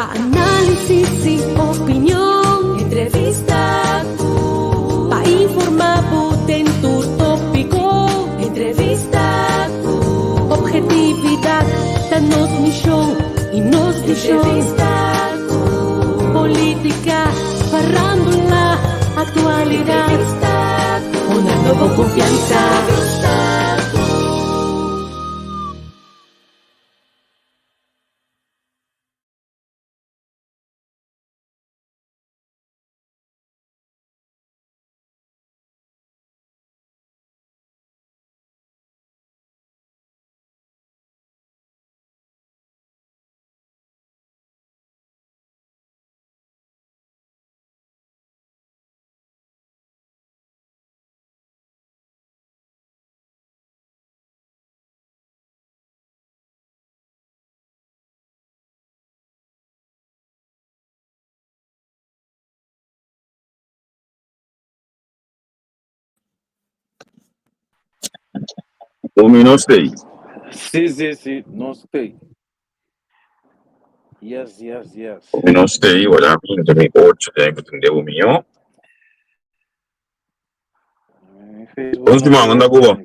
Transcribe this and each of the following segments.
Análisis y opinión, entrevista para informar en tu tópico, entrevista objetividad, danos misión y nos entrevista política, farándula, actualidad, una nueva confianza. Homem, não sei. Sim, não sei. Yes. Homem, não sei. Olha, eu também gosto de entender o meu. Vamos de mão, anda boa.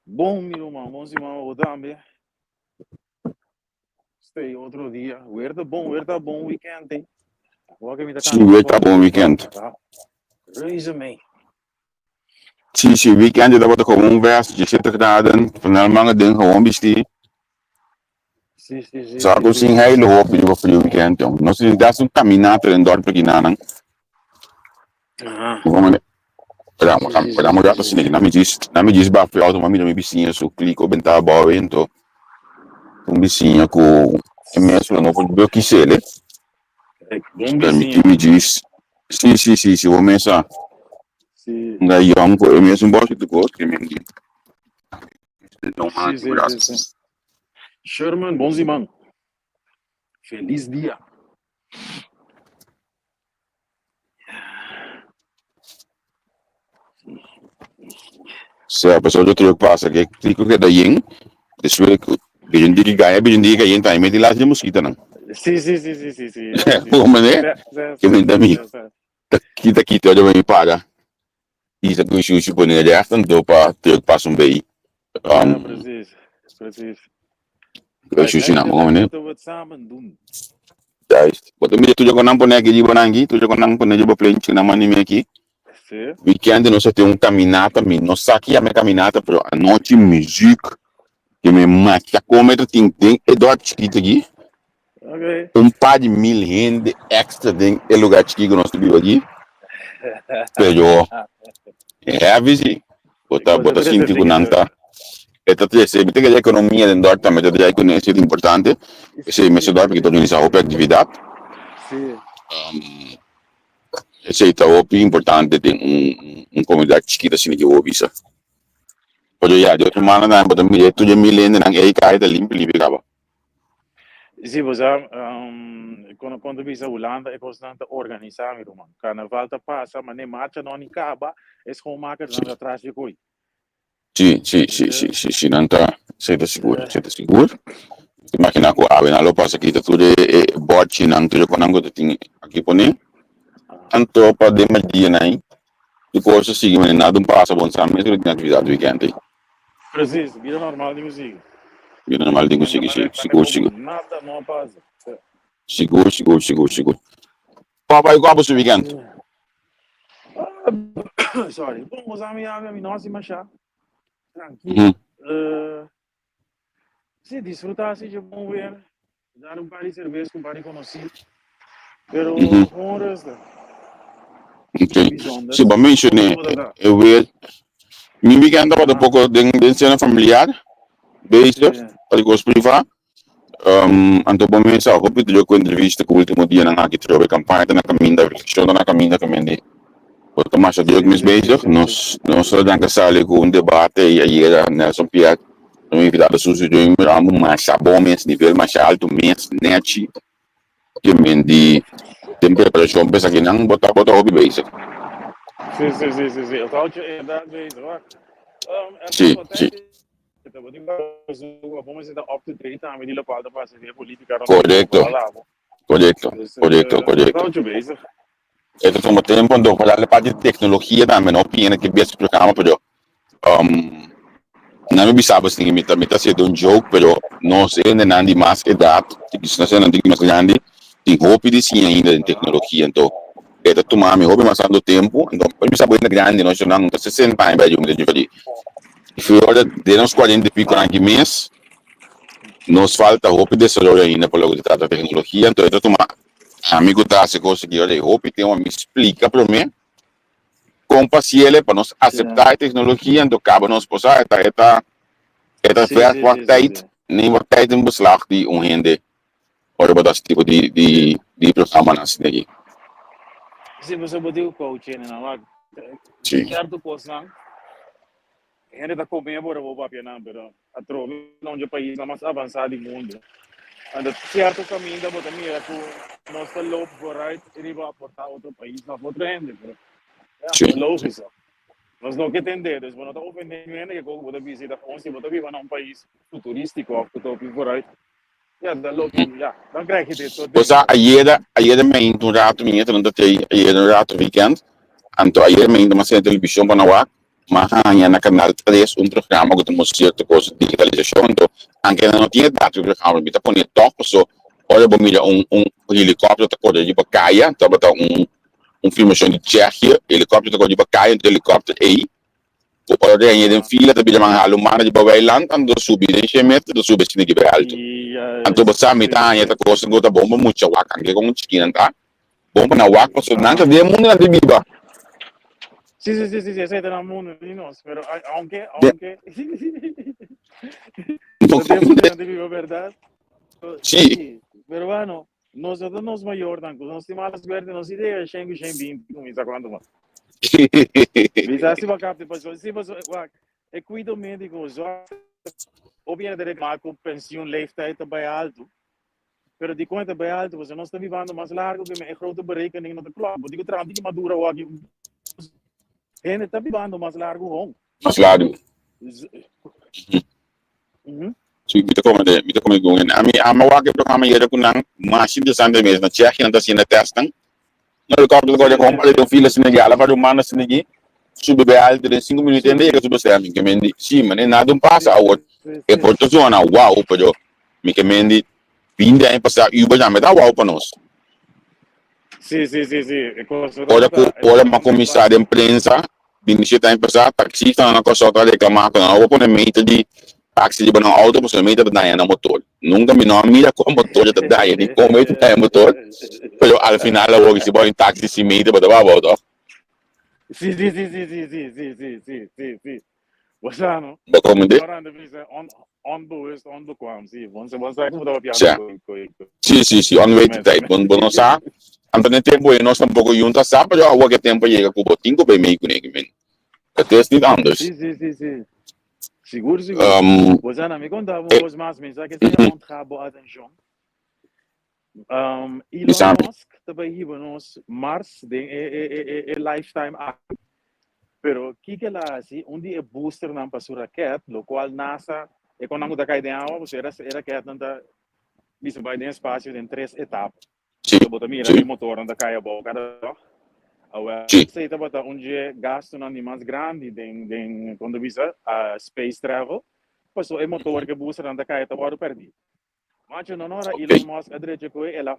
Bom, meu irmão, vamos de mão, eu também. Stay outro dia. Tá bom weekend, hein? Sim, tá bom weekend. Resume. Sim, weekend dat wordt gewoon best. Je zit er daar dan, van lange dingen gewoon bestaan. Sim. Zou ik zien hele hoop voor de weekend, jong. Nós dat is caminata in dorp aqui na nan. Vamos Vamos já assim, na me diz ba auto, mas me bicinha so clico bentar ba vento. Bicinha com imenso não pode ver que sele. Me diz. Sim, vou começar. Sim. Daí eu vou mesmo bosto do gosto que me diz. Então, Sim. Sherman, bom irmão. Feliz dia. Se a pessoa já trouxe passa que clico que daí, desweg begin die ga tá met die laatste mosquito não. Sim. Pô, mané. Que me dá mim. Kita olha bem para. Isso é que eu chuto por nele, é tanto para ter passo bem. Precies. Eu chuto não, como né? We het samen doen. Juist. Wat me tu jogo não pone aqui de bonangi, tu jogo não pone de boplente na mani me aqui. Sim. Weekend nós temos caminata, nós aqui a minha caminata, pero a noite música que me mata como tem é do chiquito aqui. Ok. Par de 1000 gente extra dentro do lugar chiquito que nós temos aqui. Pero é a visita. Bota sinto que não tá. Esta se tem que a economia dentro da também já é conhecido importante. Esse mês do porque todo mundo sabe a atividade. Sim. Esse é o importante tem comunidade chiquita assim que eu visa. Pode já de outra maneira não, pode me tu já me lendo não é cai da limpo acaba. Sim, você quando visa Holanda é constante organizar, meu irmão. Carnaval tá passa, mas nem marcha não acaba, é como marca já atrás de coi. Sim, não tá, sei seguro. Imagina que a vena lo passa aqui tudo é bote não tudo quando não tem aqui pone. Anto para de dia nem. Depois se sigue mas nada passa bom sabe mesmo tem atividade weekend. Precies, vida normal de música. Vida normal de música, seguro. Nada não passa. Seguro. Papai, qual é o seu weekend? Sorry. Bom, os amigos, nós vamos achar. Tranquilo. Se disfrutar, seja bom ver. Dar par de cerveja com par de conhecido. Pero, com o resto. Ok. Se eu mencionei, eu vejo. Meu weekend estava um pouco de cena familiar. Beijo, para os privados. Anto bom mês, eu vou pedir uma entrevista com o último dia na aqui trouxe campanha na caminho da reflexão na caminho também. O Tomás já deu meus beijos. Nós já casamos com debate e aí era Nelson Piat. Não me vida sujo de um ramo mais bom mês nível mais alto mês net que me de temperatura pensa que não botar hobby beijo. Sim. Eu estou te dando beijo, ó. Sim. Vamos estar up to date, a medida para a política. Correto. Dus correcto. dat je bezig. Esto es como tiempo cuando para la parte de tecnología también, no piensa que ves programa, pero não me sabe se me tá sendo jogo, pero não sei ainda nada mais idade, se não sei nada mais grande, tem roupa de sim ainda em tecnologia, então é da tomar me roupa passando tempo, então me sabe ainda grande, nós não tá 60 anos bem de fazer. E foi hora de uns 40 e pico anos mês, nos falta roupa de celular ainda para logo de trata tecnologia, então é da tomar. Amigo tá se conseguir olhar roupa, tem uma me explica para mim como paciente para nós aceitar a tecnologia, então acaba nos posar, eta ver wat tijd, nem wat tijd in beslag die onhinde, oder das tipo de programa nas daí. Sim, você botou o coaching, não é? Sim. Certo, coisa, gente está comendo agora o papel não, pero a troca não é o país mais avançado do mundo. And certo caminho da botar mira que nós está louco por aí, ele vai aportar outro país na outra gente, pero é lógico. Nós não queremos entender, nós não estamos ofendendo ninguém, que quando você visita onde você vive num país futurístico, que está por aí. Ja, dan loop je, ja, dan krijg je dit soort dingen. Dus ayer me in een rato minha, não tem ayer um rato weekend, então ayer me in uma série de televisão para lá, mas hanya na canal 3 programa que mostra certa coisa de digitalização, então anche não tinha dado o programa, me tá pondo toque, so olha bom mira helicóptero tá correndo de Bacaia, então botar filmação de Tsjechië, helicóptero tá correndo de Bacaia, helicóptero aí. Ora yang den fila tapi jangan halu mana di bawah land ando subi den shemet do subi sini di alto anto basa mitanya ta kosa gota bomba mucha wakan ke kung chikinan ta bomba na wak so nanta de mundo na de biba Sí, ese era el mundo, pero aunque no tenemos verdad. Sí. Pero bueno, nosotros nos mayor dan, nos estimamos verdes, nos ideas, Schengen, como está cuando más. Bisa se bakapte pasó, se pasó, cuido médico, ou bien de reclamar com pensioenleeftijd bij alto. Pero die conta bij alto, você não está vivendo mais largo que uma grote berekening na de klap. Want die trant die madura wa aqui. Ele está vivendo mais largo hong. Mais largo. So kita komen gungen. Ama wa ke programa yera kunang machine de sande mes na Tsjechië na sina testing. No helicóptero agora compra de fila Senegal, para humana Senegal. Sube bij alto de 5 minutos en de sube ser que mendi. Sim, mas nada passa a é por isso zona wow, pero me que mendi vinda em passar Uber já me dá wow para nós. Sim. Olha uma comissária de imprensa, vinda está em passar taxista na coisa outra de camar com a outra meita de taxi de banana auto, você meita da na motor. Nunca me não mira com motor de daí, nem como é que motor. Pero al final la voy a decir en taxi si meita para baixo. Sim. Você não? Onbewust, onbekwaam, zie je. Want ze moet op jou. Sim, onwetendheid. Bom sa, Antônio tempo e nós tampouco juntas sa, pero agora que tempo chega com o botinho bem meio comigo, men. Até é niet anders. Sim. Seguro. Você não me contava os mais mensagens que você ontgaan boa atenção. Elon Musk também hiba nos Mars de lifetime act. Pero kika lá assim, onde é booster não para sua raquete, lo qual NASA e quando não dá cair de água, você era raquete não dá, isso vai em espaço em 3 etapas. Você bota mira o motor não dá cair a boca, agora você tá bota onde é gasto não mais grande den quando visa a space travel, pois o motor que booster não dá cair tá agora perdido. Mas não hora Elon Musk a direita com ela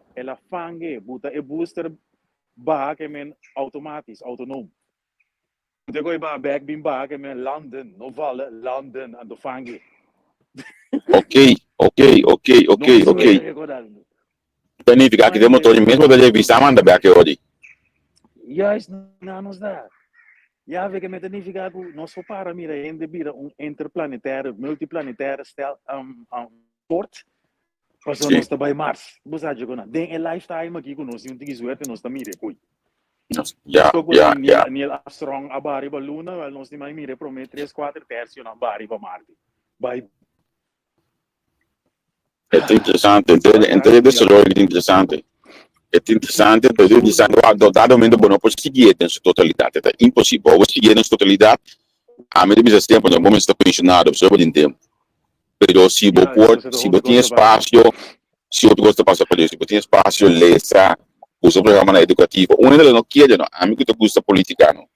fange, bota e booster ba que men automatisch, autonoom. Dan ga je bij backbeam baken met landen, no vallen, landen en de vangen. Ok. Significa que temos todo mesmo da revista manda back hoje. Juist, nou ons daar. Ja, we met significa que nós para mira em de bira interplanetaire, multiplanetaire stel port. Pas nós está bij Mars. Você acha que não? Den lifetime aqui com nós, não tem suerte nós está mira coi. Ja. Neil Armstrong a bari ba Luna, wel nós mais mire promete 3/4 terço na bari ba Marte. Vai. É interessante, entre desse lado é interessante. É interessante, porque dizendo a dado momento bom, posso seguir em sua totalidade, é impossível. Vou seguir em sua totalidade. A medida que tempo, não vamos estar pensionado, só por tempo. Pero se você tem espaço, se outro gosta de passar por isso, tem espaço, lesa, usa o programa educativo. Um ainda não quer, não. A mim que gosta política, não.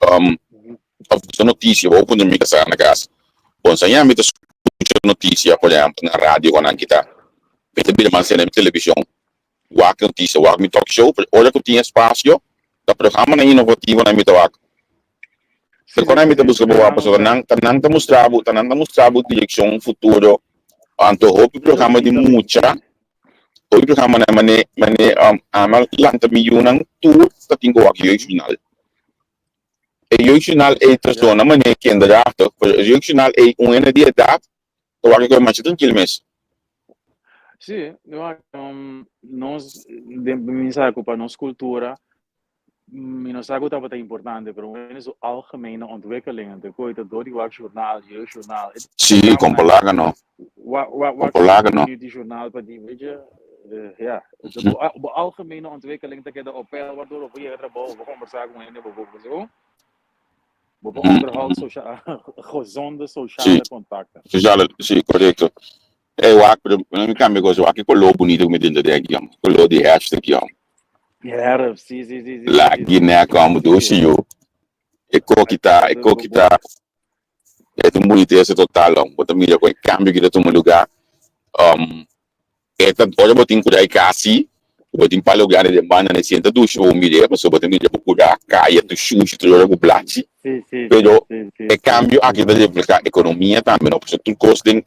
A notícia, vou quando me casar na casa. Bom, se a mim escuta notícia, por exemplo, na rádio, quando kita, kita bila man na televisão, wak notícia, wak mi talk show, olha que tinha espaço, da programa na inovativo na mi tawak. Se quando a mim busca boa pessoa, tanang ta mostrava direção futuro, anto hope programa de mucha. O programa na amal lanta miljoen tour dat in goak jeugdjournaal. E jeugdjournaal e persona mane kinderaar toch. Jeugdjournaal e een die dat, to waar ik maar zitten kilmes. Sim, eu acho que nós, de minha culpa, nossa cultura, nossa cultura é importante, mas o algemene ontwikkelingen, de coisa do jornaal, jeugdjournaal. Sim, compalaga não. Compalaga não. Die jornaal para die, weet je, ja, de algemene ontwikkeling dat je de opel waardoor we hier hebben, we converseren met hen, bijvoorbeeld zo. We onderhouden gezonde sociale contacten. Sociale, sim, correto. Eu acho que não me cambia coisa, eu acho que colou bonito me dentro daqui, colou de resto aqui, Ja, sim. Lá, Guiné, como do Chio. E coquita, é um bonito esse total, bota milha com cambio que dá um lugar. É tanto olha botin cuidar casi, botin para lugar de banda ne sienta do show milha, mas botin milha para cuidar caia do sushi tu olha com plati. Pero é cambio aqui da replicar economia também, não, porque tudo custo de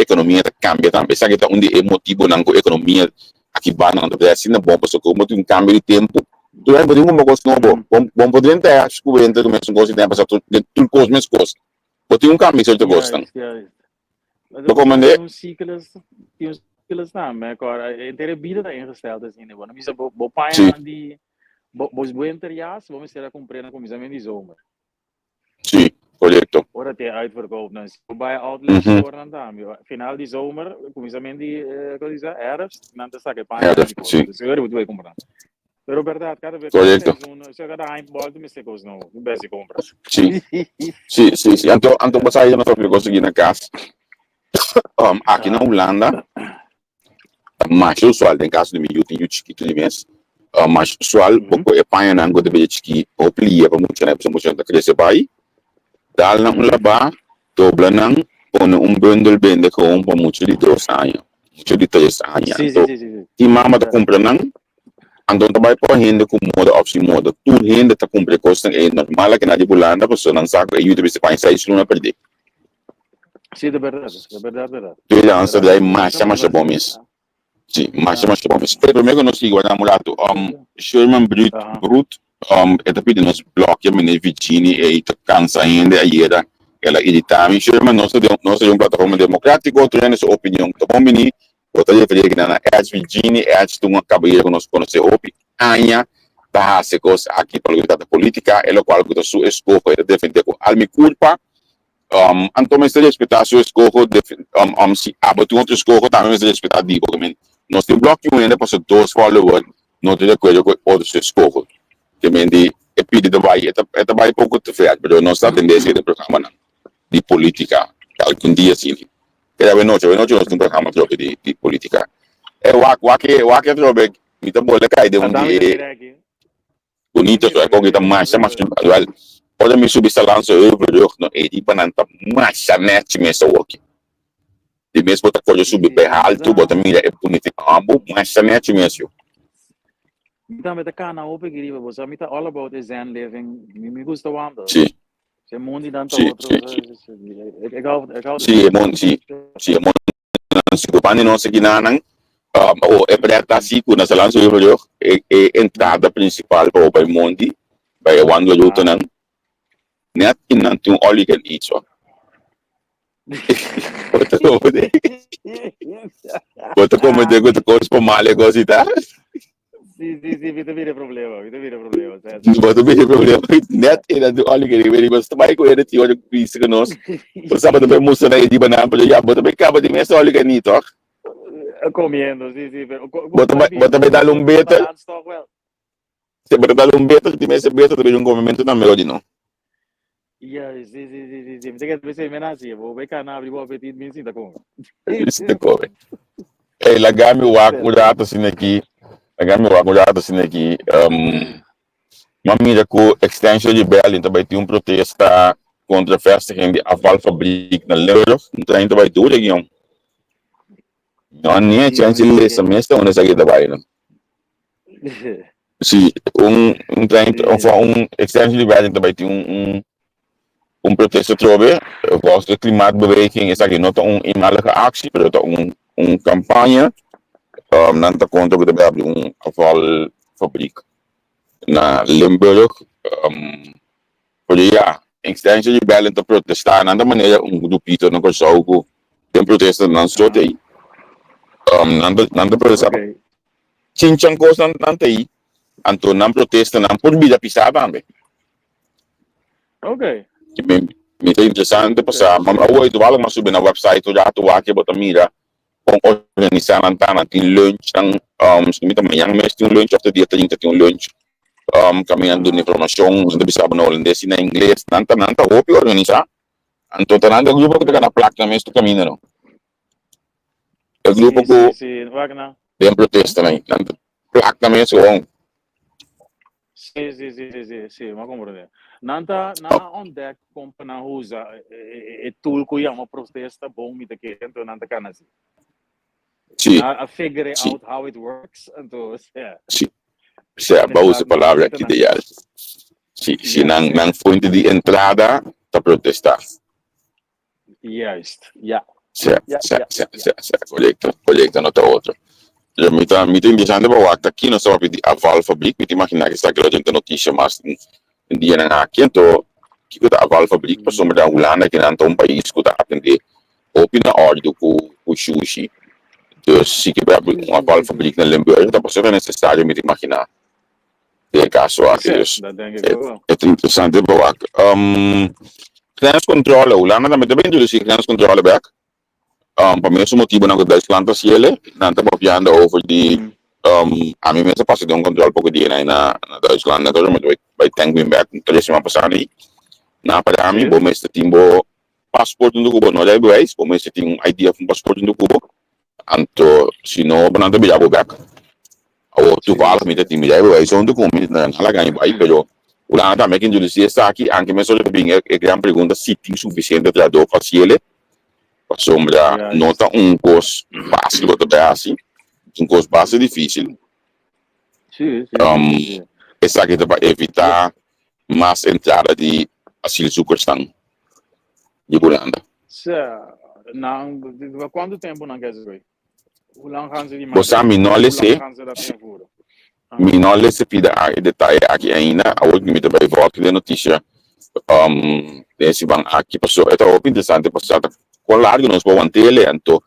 economia tá cambia também. Sabe que tá onde é motivo não com economia aqui banda não deve ser bom, porque como tem um cambio de tempo, tu vai botin uma coisa nova, bom poder ter acho que entra com esse coisa tempo, tudo custo mais custo. Botin um cambio se tu gosta. Mas como ciclos também, agora, a vida está ingesteld assim, né? Bom, mas o pai andi, os winterjaars, vamos ter a cumprir na comissão de zomer. Sim, correto. Ora tem uitverkoop, dan bij outlets worden dan. Final de zomer, comissão de, coisa, herfst, dan te saque pai. Sim. Dus eu vou comprar. Pero verdade, cada vez que se cada handball tu me se coisa não, tu bem se compra. Sim. Então você aí não sabe conseguir na casa. Aqui na Holanda, mais usual em caso de mim, eu tenho chiquito de mês. Mas usual, porque é pai não gosta de chiquito, ou plia para muito, né? Para muito da crescer pai. Dal na laba, dobla nang, põe bundle bende com para muito de 2 anos, muito de 3 anos. Sim. E mama tá comprando nang, então tá vai para renda com moda opção moda. Tudo renda tá comprando custa é normal que na de Holanda, a pessoa não sabe que eu deve ser pai sai isso não perder. Sim, é verdade. Tu já ansa daí mais bom mesmo. Sim, mais bom mesmo. Primeiro nós sigo a namorado, Sherman Brut, é pedindo nos bloqueia me Virginia e tá cansa ainda aí ela editava. Sherman nós é uma plataforma democrática, outro é sua opinião, tá bom menino? Outra é que na Virginia é tu uma cabeça que nós conhece opi, anha tá se coisa aqui para a política, ela qual que sua escolha é defender com alma culpa. Então, mas se respeitar a sua escolha, se abater outra escolha, também se respeitar digo, nós temos bloqueio ainda para 2 followers, não tem coisa com outra escolha. Também é pedido é vai pouco te feio, mas nós estamos tendência de programa de política, algum dia assim. Cada noite nós temos um programa de política. É o que trobe, me tá boa cai de dia bonito, só é com que mais olha me subir lança eu no e para não mais net me só aqui. De mesmo botar coisa subir para alto, botar mira é bonito, mais net mesmo. Então, met de kana open gegeven, we zijn all about the zen living. Me gusta wandelen. Sim. Se mundo dan te outro. Ik hou. Sim, é bom. Se o pani não seguir nada, o é para estar assim, quando se lança o jogo, é entrada principal para o mundo, para o ano do outro não. Net in não tem all you can eat só. Bota como de coisa para mal coisa tá. Sim, vita vira problema. Bota vira problema. Net in não tem all you can eat, mas também com ele tinha olha isso que nós. Você sabe também mostrar aí de banana para já bota bem cabo de mesa all you can eat, ó. Comendo, sim. Bota bem dar beta. Se bota dar beta, de mesa beta também movimento na melhor de não. Sim. Você quer ver se é assim, vou ver canal, vou ver tudo bem assim, tá como? Isso é como. lagami wak udato sinaki. Lagami wak udato sinaki. Mamira ko extension de Berlin também tinha protesta contra a vestiging de afvalfabriek na Limburg. Não tem também tudo região. Não nem chance de ler semestre onde sai da bairro. Sim, extension de Berlin também tinha protesta trove. Volgens de klimaatbeweging is dat niet een eenmalige actie, maar dat een campagne. Dan te contra de een afvalfabriek na Limburg. Ja, extension de Berlin te protesteren. En de manier om goed Pieter nog eens zou de protesten dan zo te. Dan de protesten. Chinchan koos dan te. En toen dan protesten dan voor wie dat pisaba aan. Oké. Muito interessante passar, mas hoje tu vai subir na website tu já tu aqui bota mira com organizar antana tem lunch tang sumita manhã mas tem lunch after dia 30 tem lunch caminhando de informação não bisa no holandês e na inglês nanta hope organizar então tananda grupo que tá na placa mas tu caminha não o grupo que tem protesta também nanta placa mesmo Sim, ma compreendo. Nanta ontdek komt na huza het tool ko yang protesta bom mit ke ento nanta kanasi. Sim. Figure out how it works então Sim. Essa usa a palavra aqui ideal. Se não fonte de entrada para protestar. Juist, ja. Collecta nota outra. Ja, muito interessante para o aqui não só de afvalfabriek, me imaginar que está aqui a gente notícia mas em dia na aqui então que o afvalfabriek para somar da Holanda que não um país que está atender opina ordem com sushi. Então se que vai abrir afvalfabriek na Limburg, então você é necessário me imaginar. De caso aqui é interessante para o grenscontrole, Holanda também tem de grenscontrole back. Para mim, esse motivo não é Duitsland as ele, não está papiando over de a mim mesmo passa de controle pouco dia na Duitsland, então eu vai ter que back toda semana passada aí. Na para mim, bom mesmo tem bo passaporte do Cuba, não é beis, bom mesmo tem idea com passaporte do Cuba. Então, se não, não tem bilhete back. Ou tu fala me tem bilhete beis, onde como não lá ganha vai, pero Holanda também que indústria está aqui, anche mesmo eu bem é grande pergunta se tem suficiente trador para ele. Sombra nota custo fácil botar assim, custo base difícil. Sim. Essa aqui para evitar mais entrada de asilo sucursão de Holanda. Quanto tempo não quer dizer? Você me não lhe se pida detalhe aqui ainda, a última me também volta de notícia desse banco aqui passou, é tão interessante passar com largo nos vão ter então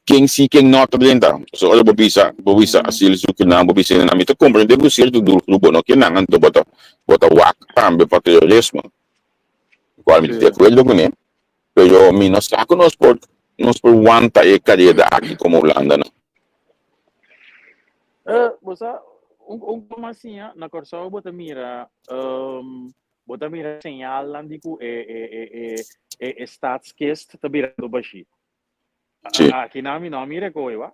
quem nota dentro so olha bobisa asilo sucursão bobisa na mito compreender o certo do grupo não que não então bota wak para para terrorismo qual me de acordo com ele pero me não saco nos por aguanta e cadeia aqui como Holanda não você como assim na corso bota mira señal landiku statskist tabira do bashi. Aqui na minha mira coiva.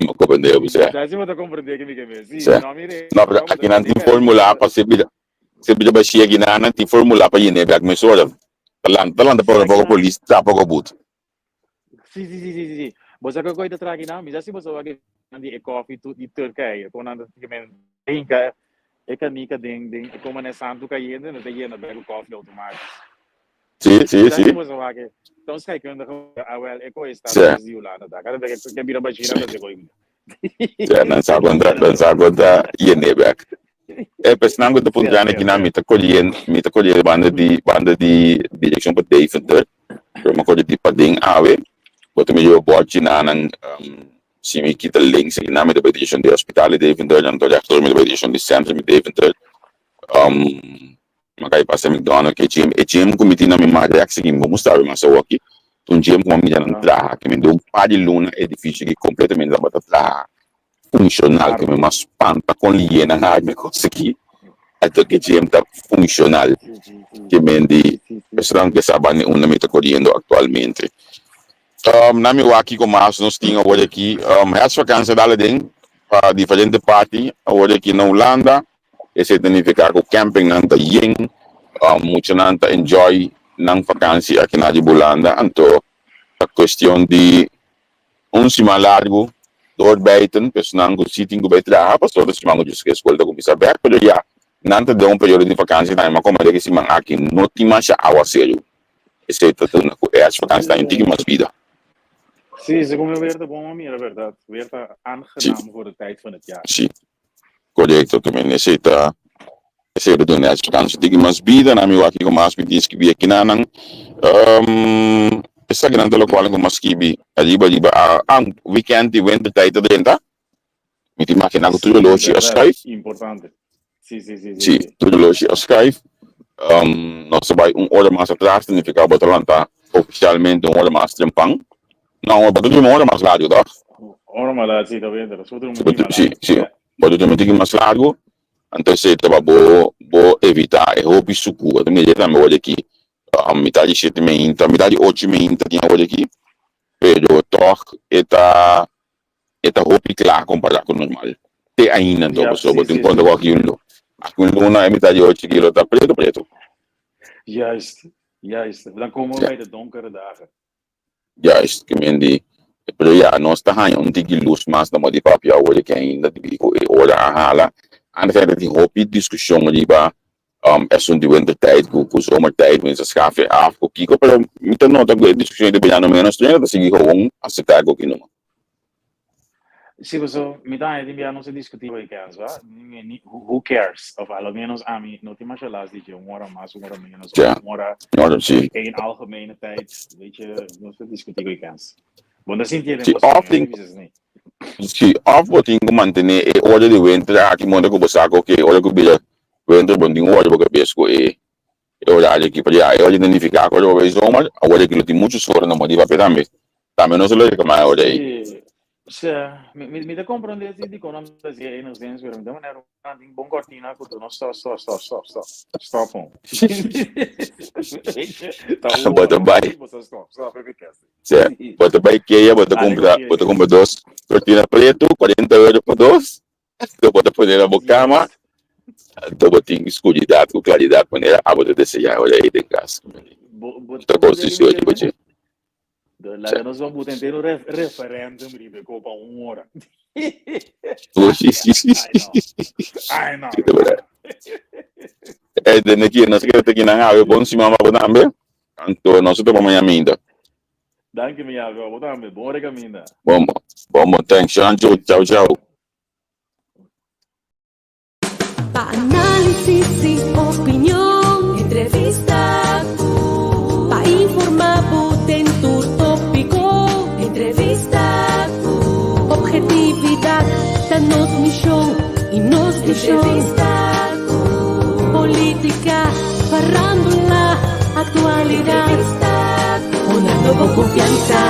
Não compreendeu você. Já se você compreender que me quer sim, não mire. Não, aqui não tem formular para se bida bashi aqui não tem formular para ir negar me sora. Talanta para polícia para boot. Sim. Você que coisa traga na, mas assim você vai de coffee to de Turquia, quando anda que men denka nica ding como nessa santo caindo não tem na belo coffee automático. Sim. Então sai que anda é coisa está vazio lá, tá? Cada vez que vira baixinha não tem coisa. Não sabe quando ia neback. É pensando que depois já aqui na mita colher banda de direção para Deventer, para uma coisa de pading ave, botar melhor bote na se me quita links aqui na mita direção de hospital de Deventer, então já estou na direção de centro de Deventer, makai passa McDonald's que gym committee na minha madre que seguimos mostrar mas eu aqui gym como me não traga que me deu par de luna edifício que completamente dá para traga funcional que me mas espanta com liena na me consegui até que gym tá funcional que me di pessoal que sabem onde me está correndo atualmente Nami waki ko mas nos tinga wala aqui. Herfstvakantie dale ding. Diferente party. Wala aqui na Holanda. Esse significa que camping nanta ying. Muito nanta enjoy nang vakantie aqui na de Holanda. Anto a questão de cima largo. Door buiten. Dus nang go sitting go bij traha. Pas door de simango dus que escolta com bisa back. Pero ja. Nanta de período de vakantie na ma como de que simang aqui no tima siya awasero. Esse na ko herfstvakantie na intigi mas vida. Zie, ze komen weer de bommen meer, verdade. Weer te aangenaam voor de tijd van het jaar. Sim, correto também. Esse do né, as vakantie tigi mas vida na mi waki ko mas pidi skibi aqui na nang essa grande local ko mas skibi aliba weekend e winter tijd de renta. Miti makina ko tudo loji a Skype. Importante. Sim, tudo loji a Skype. Nós vai hora mais atrás, significa que Atlanta oficialmente hora mais trempang. Não, mas tudo hora mais largo, tá? Hora mais largo, sim, tá vendo? Sim. Mas tudo muito mais largo. Então, se tava bo evitar hobby suku, então me lembra olha aqui, metade 7 meinta, metade 8 meinta tinha olha aqui. Pero toch eta hobby claro comparado com o normal. Te ainda então, pessoal, botem conta com aquilo. Aquilo não é metade 8 kilo, tá preto. Juist. Dan komen we bij de donkere dagen. Juist, que mendi. Pero ja, nós está ganhando tiki luz mas na modi papia olha que ainda de bico e ora a hala. En verder die hobby discussie lieber zo'n die wintertijd, hoe zomertijd, mensen schaffen af, hoe kiko, pero met een nota de discussie die bijna menos trainen, dat zie je gewoon als ze daar ook in noemen. Sim, so, me dá a ideia, não se discutir o que é, who cares? Of al menos a mim, não tem mais lá, de uma hora mais, uma hora menos, uma hora em algemene tijd, weet je, não se discutir o que é. Bom, assim tem sim, afboting ko mantenir e ora de winter, aqui manda ko basago que ora ko bila winter bonding ora ko pesco e ora aqui para já, ora identificar ko ora zomer, ora que tem muitos horas na modi papel também não se lo que mais ora aí. Me dá compreender se de quando nós é nos dentes, pero de maneira um bom cortina com tudo, stop. Bota vai. Bota vai que ia bota comprar dois cortina preto, 40 euros por dois. Tu bota poner na cama. Tu bota escuridade com claridade, maneira a bota desejar olha aí de casa. Tá construção de você. La nós vamos ter um referendum de copa hora. Ai não. É de aqui, nós queremos aqui na água, bom se mama por também. Então nós estamos amanhã ainda. Danke me água, vou também, bom recaminda. Bom, thanks, tchau. Pa-análisis y opinión, entrevista, pa-informar, potentur tópico, entrevista, objetividad, danos misión y nos entrevista, política, farándula, actualidad, honrando con confianza.